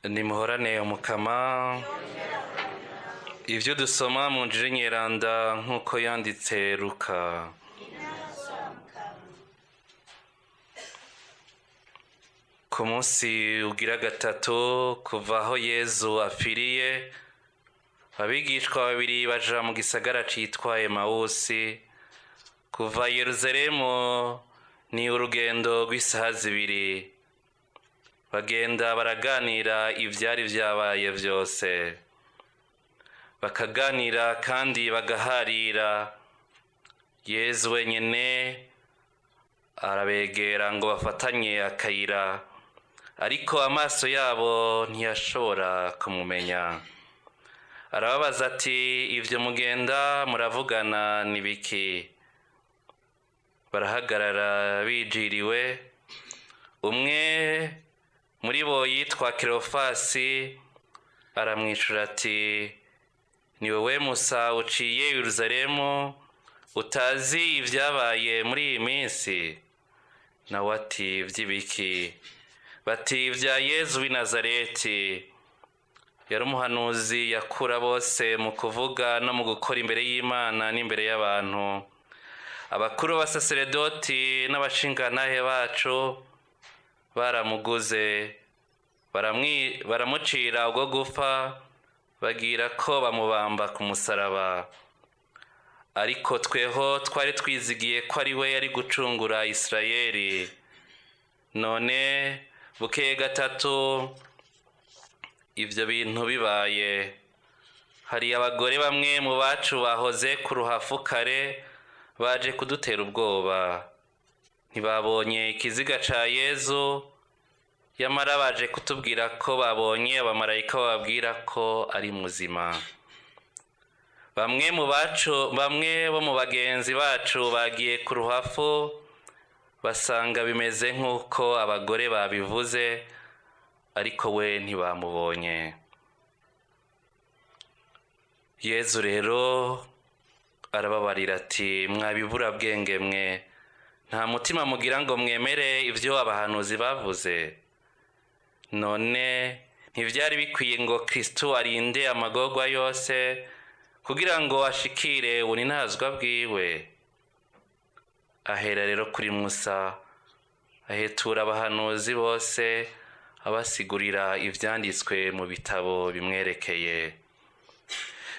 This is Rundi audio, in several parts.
nimuhorane umukama. Ivyo dusoma mu njiri nyeranda nk'uko yanditse Luka. Ku munsi ugira gatatu kuva aho Yezu apfiriye, abigishwa babiri baja mu gisagara citwa Emawusi. Kuva Yerusalemu ni urugendo rw'isaha zibiri. Bagenda baraganira ivyari vyabaye vyose, bakaganira kandi bagaharira. Yezu wenyene arabegera ngo bafatanye akayira, ariko amaso yabo ntiyashobora kumumenya. Arababaza ati, ivyo mugenda muravugana ni biki? Barahagarara bijiriwe. Umwe muri bo yitwa Kirofasi aramwishura ati, ni wowe Musa uciye Yerusalemu utazi ivyabaye muri iyi minsi? Nawe ati, vy'ibiki? Bati, vya Yezu w'i Nazareti. Yari umuhanuzi yakura bose mu kuvuga no mu gukora imbere y'Imana n'imbere y'abantu. Abakuru b'abasaseredoti n'abashingantahe bacu baramuguze, baramucira ubwo gupfa, bagira ko bamubamba ku musaraba. Ariko tweho twari twizigiye ko ari we yari gucungura Isirayeli. None bukeye gatatu ivyo bintu bibaye, hari abagore bamwe mu bacu bahoze ku ruhafu kare baje kudutera ubwoba. Ntibabonye ikiziga ca Yezu, yamara baje kutubwira ko babonye abamarayika bababwira ko ari muzima. Bamwe bo mu bagenzi bacu bagiye ku ruhafu basanga bimeze nk'uko abagore babivuze, ariko we ntibamubonye. Yezu rero arababarira ati, mwabibura bwenge mwe, nta mutima mugira ngo mwemere ivyo abahanuzi bavuze? None ntivyari bikwiye ngo Kristu arinde amagorwa yose kugira ngo ashikire ubuninazwa bwiwe? Ahera rero kuri Musa, ahetura abahanuzi bose, abasigurira ivyanditswe mu bitabo bimwerekeye.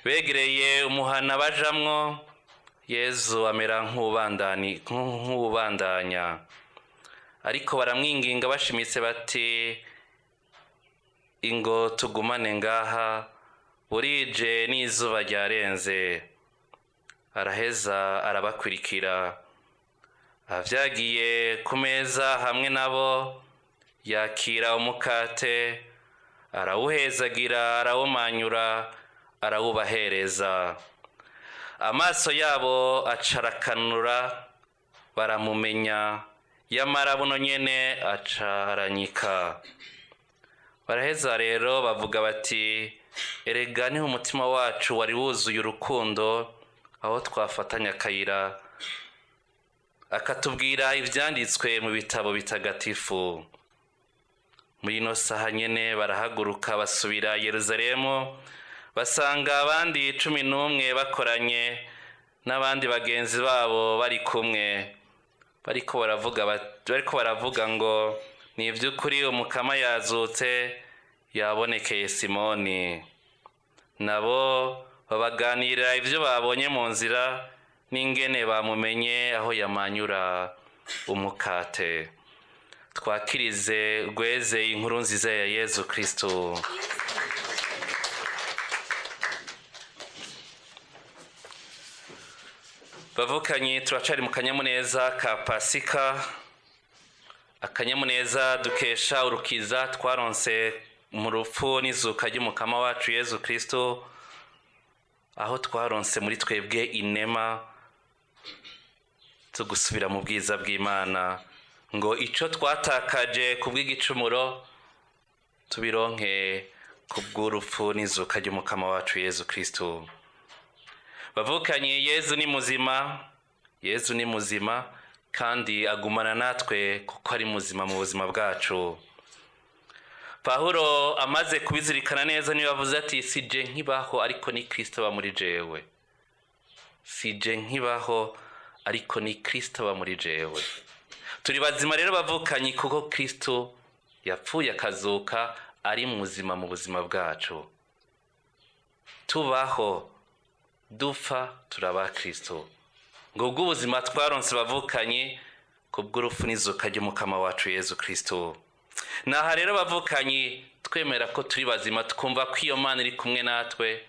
Begereye umuhana bajamwo, Yezu amera nk'ubandanya, ariko baramwinginga bashimitse bati, ingo tugumane ngaha, burije n'izuba ryarenze. Araheza arabakurikira. Avyagiye ku meza hamwe nabo, yakira umukate, arawuhezagira, arawumanyura, arawubahereza. Amaso yabo acarakanura, baramumenya, yamara buno nyene acaranyika. Baraheza rero bavuga bati, erega niho umutima wacu wari wuzuye urukundo aho twafatanya akayira, akatubwira ivyanditswe mu bitabo bitagatifu. Muri ino saha nyene barahaguruka basubira Yerusalemu, basanga abandi 11 bakoranye n'abandi bagenzi babo bari kumwe, bariko baravuga ngo ni ivy'ukuri umukama yazutse, yabonekeye Simoni. Nabo babaganira ivyo babonye mu nzira n'ingene bamumenye aho yamanyura umukate. Twakirize rweze inkuru nziza ya Yezu Kristu. Bavukanyi, turacari mu kanyamuneza ka Pasika, akanyamuneza dukesha urukiza twaronse mu rupfu n'izuka ry'umukama wacu Yezu Kristu, aho twaronse muri twebwe inema zo gusubira mu bwiza bw'Imana, ngo ico twatakaje kubw'igicumuro tubironke kubw'urupfu n'izuka ry'umukama wacu Yezu Kristu. Bavukanye, Yezu ni muzima, Yezu ni muzima kandi agumana natwe kuko ari muzima mu buzima bwacu. Pawulo amaze kubizirikana neza niwe avuze ati sije nkibaho ariko ni Kristo aba muri jewe. Sije nkibaho ariko ni Kristo aba muri jewe. Turi bazima rero bavukanye kuko Kristo yapfuye akazuka ari muzima mu buzima bwacu. Tubaho dupfa turaba Kristo. Ngo ubuzima twaronse bavukanye kubw'urupfu n'izuka ry'umukama wacu Yezu Kristo. Naha rero bavukanye twemera ko turi bazima tukumva ko iyo Mana iri kumwe natwe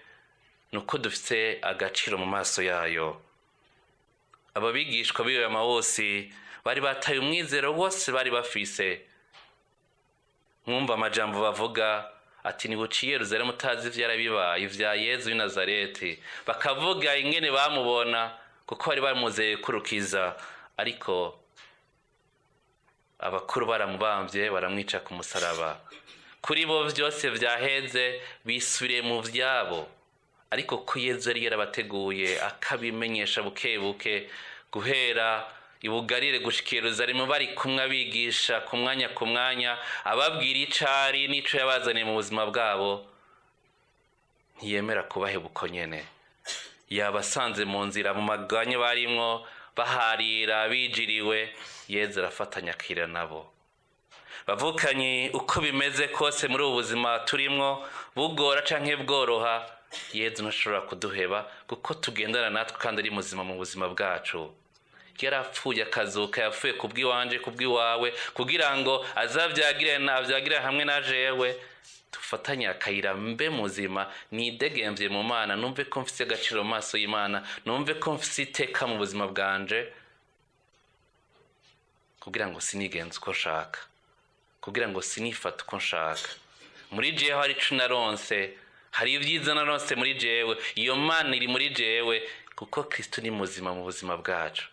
nuko dufite agaciro mu maso yayo. Ababigishwa b'iyo bose bari bataye umwizero wose bari bafise. Mwumva amajambo bavuga ati nibuciye Yerusalemu utazi ivyarabibaye ivya Yezu w'i Nazareti, bakavuga ingene bamubona kuko bari bamuzeye kurukiza, ariko abakuru baramubambye baramwica ku musaraba. Kuri bo vyose vyaheze bisubire mu vyabo, ariko ko Yezu yari yarabateguye akabimenyesha buke buke guhera ibugarire gushika Yerusalemu bari kumwe abigisha ku mwanya ababwira icari n'ico yabazaniye mu buzima bwabo. Ntiyemera kubaheba uko nyene, yabasanze mu nzira mu maganya barimwo baharira bijiriwe, Yezu arafatanya akira nabo. Bavukanye uko bimeze kose muri ubu buzima turimwo, bugora canke bworoha, Yezu ntashobora kuduheba kuko tugendana natwe kandi ari muzima mu buzima bwacu. Yarapfuye akazuka, yapfuye kubw'iwanje kubw'iwawe kugira ngo azavyagire hamwe na jewe, tufatanye akayira mbe muzima nidegemvye mu Mana, numve ko mfise agaciro mu maso y'Imana, numve ko mfise iteka mu buzima bwanje, kugira ngo sinigenze uko nshaka, kugira ngo sinifate uko nshaka. Muri jewe hari ico naronse, hari ivyiza naronse muri jewe, iyo Mana iri muri jewe kuko Kristo ni muzima mu buzima bwacu.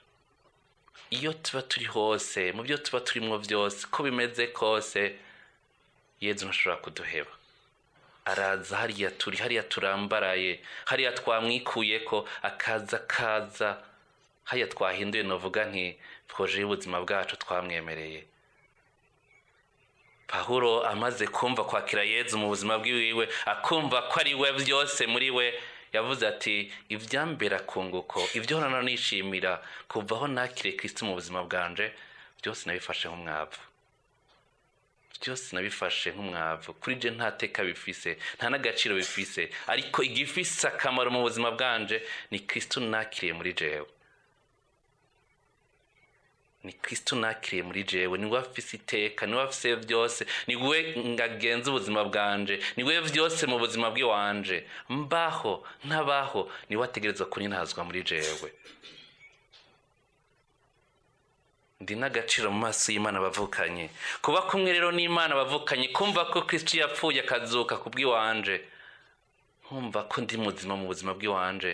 Iyo tuba turi hose, mu byo tuba turimwo vyose, ko bimeze kose, Yezu ntashobora kuduheba. Araza hariya turi, hariya turambaraye, hariya twamwikuyeko, akaza hariya twahinduye, novuga nti proje y'ubuzima bwacu twamwemereye. Pawulo amaze kumva kwakira Yezu mu buzima bwiwe, akumva ko ari we vyose muri we, yavuze ati ivyambera kunguko, ivyo hona nishimira kuvaho nakire Kristo mu buzima bwanje, byose nabifashe nk'umwavu. Byose nabifashe nk'umwavu. Kuri je nta teka bifise, nta n'agaciro bifise, ariko igifise akamaro mu buzima bwanje ni Kristo nakiriye muri jewe. Ni Kristo nakiriye muri jewe, ni we afise iteka, ni we afise vyose, ni we ngagenza ubuzima bwanje, ni we vyose mu buzima bw'iwanje. Mbaho ntabaho ni we ategerezwa kunyinazwa muri jewe. Ndi n'agaciro mu maso y'Imana bavukanye. Kuba kumwe rero n'Imana bavukanye, kumva ko Kristo yapfuye akazuka kubw'iwanje, nkumva ko ndi muzima mu buzima bw'iwanje,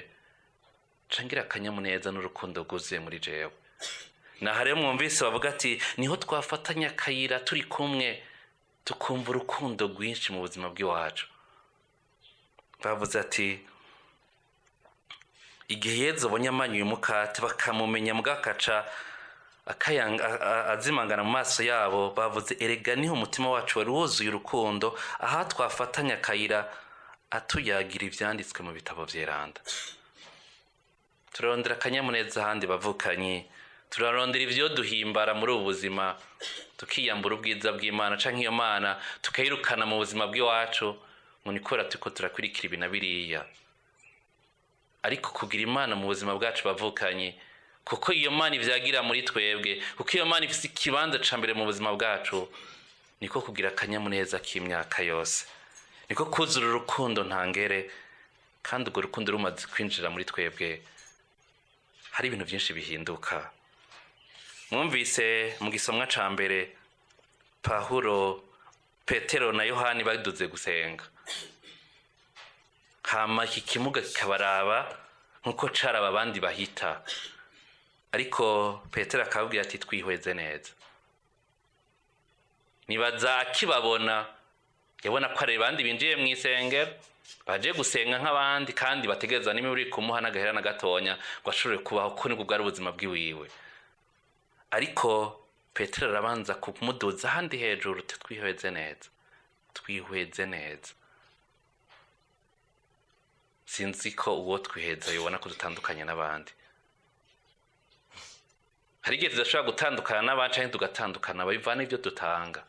cangira akanyamuneza n'urukundo rwuzuye muri jewe. Naha rero mwumvise bavuga ati niho twafatanya akayira turi kumwe, tukumva urukundo rwinshi mu buzima bw'iwacu. Bavuze ati igihe Yezu abonye amanyuye umukate bakamumenya mbwakaca azimangana mu maso yabo, bavuze erega niho umutima wacu wari wuzuye urukundo, aha twafatanya akayira atuyagira ivyanditswe mu bitabo vyeranda. Turarondera akanyamuneza ahandi bavukanye, turarondera ivyo duhimbara muri ubu buzima, tukiyambura ubwiza bw'Imana canke iyo Mana tukayirukana mu buzima bw'iwacu, ngo nikora turiko turakurikira ibi na biriya. Ariko kugira Imana mu buzima bwacu bavukanye, kuko iyo Mana ivyagira muri twebwe, kuko iyo Mana ifise ikibanza ca mbere mu buzima bwacu, niko kugira akanyamuneza k'imyaka yose, niko kuzura urukundo ntangere. Kandi urwo rukundo rumaze kwinjira muri twebwe, hari ibintu vyinshi bihinduka. Mwumvise mu gisomwa ca mbere Pawulo, Petero na Yohani baduze gusenga, hama iki kimuga kikabaraba nkuko caraba abandi bahita, ariko Petero akababwira ati twihweze neza. Nibaza akibabona yabona ko ari abandi binjiye mu isengero baje gusenga nk'abandi, kandi bategereza n'imiburi kumuha n'agahera na gatonya ngo ashobore kubaho, ko nibwo bwari ubuzima bw'iwiwe. Ariko Petero arabanza kumuduza ahandi hejuru, twihweze neza, twihweze neza. Sinzi ko uwo twiheza yobona ko dutandukanye n'abandi. Hari igihe tudashobora gutandukana n'abandi canke tugatandukana bivana ivyo dutanga.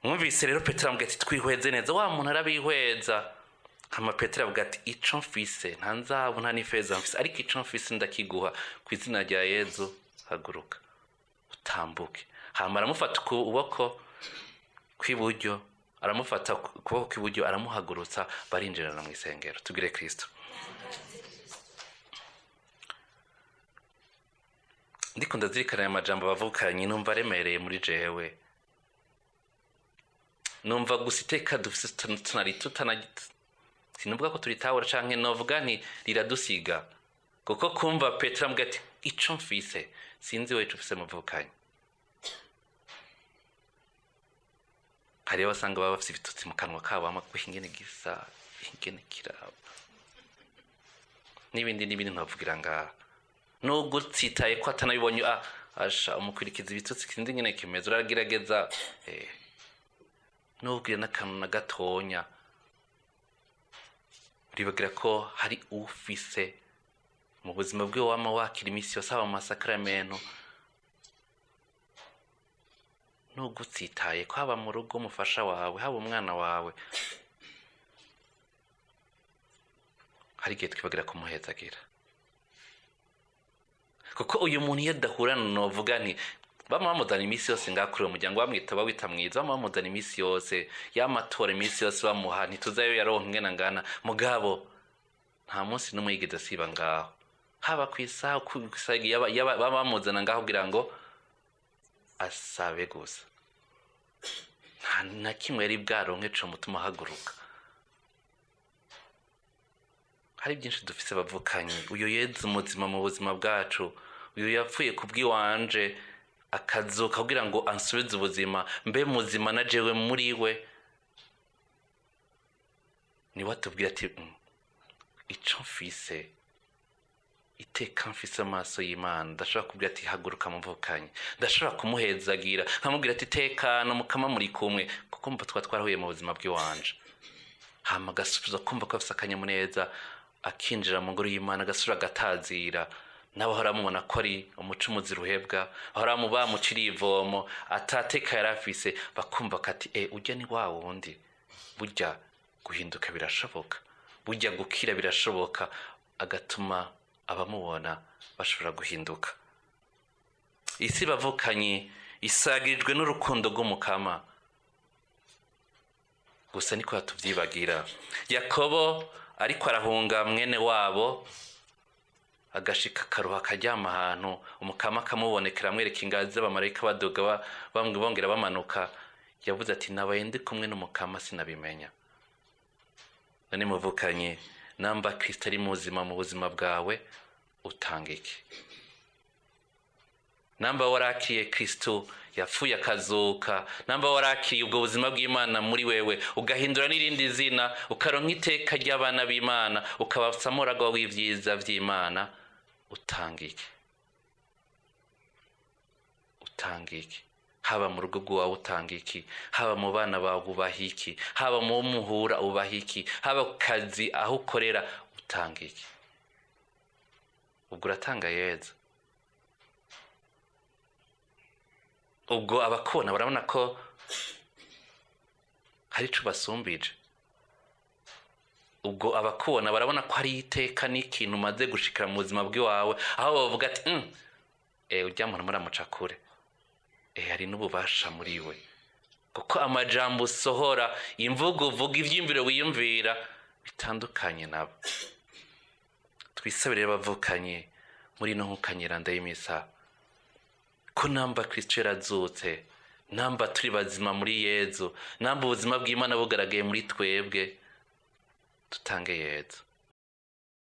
Mwumvise rero Petero avuga ati twihweze neza, wa muntu arabihweza. Hama Petero avuga ati ico mfise nta nzahabu nta n'ifeza mfise, ariko ico mfise ndakiguha, kw'izina rya Yezu haguruka utambuke. Hama aramufata ukuboko kw'iburyo, aramufata ukuboko kw'iburyo aramuhagurutsa, barinjirana mw'isengero. Tugire Kristo. Ndiko ndazirikana aya majambo bavukanye, numva aremereye muri jewe. Numva gusa iteka dufise tunari sinuvuga ko turitahura canke novuga nti riradusiga, kuko kumva Petero avuga ati ico mfise, sinzi wewe ico ufise muvukanye. Hariho abasanga baba bafise ibitutsi mu kanwa kabo, amaguha ingene gisa, ingene kiraba, n'ibindi nkavugira ngaha. Nubwo utsitaye ko atanabibonye, asha umukurikiza ibitutsi kindi nyene kimeze, uragerageza nubwira n'akantu na gatonya, uribagira ko hari ufise mu buzima bwe wama wakira imisi yose, haba mu masakramento. Nubwo utsitaye ko haba mu rugo umufasha wawe, haba umwana wawe, hari igihe twibagira kumuhezagira. Kuko uyu muntu iyo adahurana, novuga nti bama bamuzana imisi yose ngakuri umuryango bamwita bawita mwiza, bama bamuzana imisi yose, yamatora imisi yose bamuha, ntituzayo yaronka ingena ngana, mugabo nta munsi n'umwe yigeze asiba ngaho, haba kw'isaha baba bamuzana ngaho kugira ngo asabe gusa. Nta na kimwe yari bwaronke co mutuma ahaguruka. Hari byinshi dufise bavukanye. Uyu Yezu muzima mu buzima bwacu, uyu yapfuye kubw'iwanje akazuka kugira ngo ansubize ubuzima, mbe muzima na jewe muri we. Ni watubwira ati ico mfise, iteka mfise amaso y'Imana, ndashobora kubwira ati haguruka muvukanye, ndashobora kumuhezagira nkamubwira ati tekana mukama muri kumwe, kuko mba twarahuye mu buzima bw'iwanje. Hama gasubiza kumva ko afise akanyamuneza, akinjira mu ngoro y'Imana, agasubira agatazira. Nabo haramubona ko ari umucumuzi ruhebwa, haramu bamuciriye ivomo, atateka yarafise, bakumva kati ujya ni wa wundi. Burya guhinduka birashoboka, burya gukira birashoboka, agatuma abamubona bashobora guhinduka. Isi bavukanye isagirijwe n'urukundo rw'umukama, gusa niko yatuvyibagira. Yakobo ariko arahunga mwene wabo, agashika karuha akaryama ahantu, umukama akamubonekera amwereka ingazi z'abamarayika badoga bamwe bongera bamanuka. Yavuze ati nabaye ndi kumwe n'umukama sinabimenya. None muvukanye, namba Kristo ari muzima mu buzima bwawe, utanga iki? Namba warakiye Kristo yapfuye akazuka, namba warakiye ubwo buzima bw'Imana muri wewe, ugahindura n'irindi zina, ukaronka iteka ry'abana b'Imana, ukaba samuragwa w'ivyiza vy'Imana, utanga iki? Utanga iki? Haba mu rugo rwawe utanga iki? Haba mu bana bawe ubaha iki? Haba mu muhura ubaha iki? Haba ku kazi aho ukorera utanga iki? Ubwo uratanga Yezu. Ubwo abakubona barabona ko hari ico basumbije. Ubwo abakubona barabona ko hari iteka n'ikintu umaze gushikira mu buzima bw'iwawe, aho bavuga ati ujya muntu muramuca kure, hari n'ububasha muri we. Kuko amajambo usohora, imvugo uvuga, ivyiyumviro wiyumvira bitandukanye nabo. Twisabire bavukanye muri no nkukanyiranda y'imisa, ko namba Kristo yarazutse, namba turi bazima muri Yezu, namba ubuzima bw'Imana bugaragaye muri twebwe, tutange Yezu.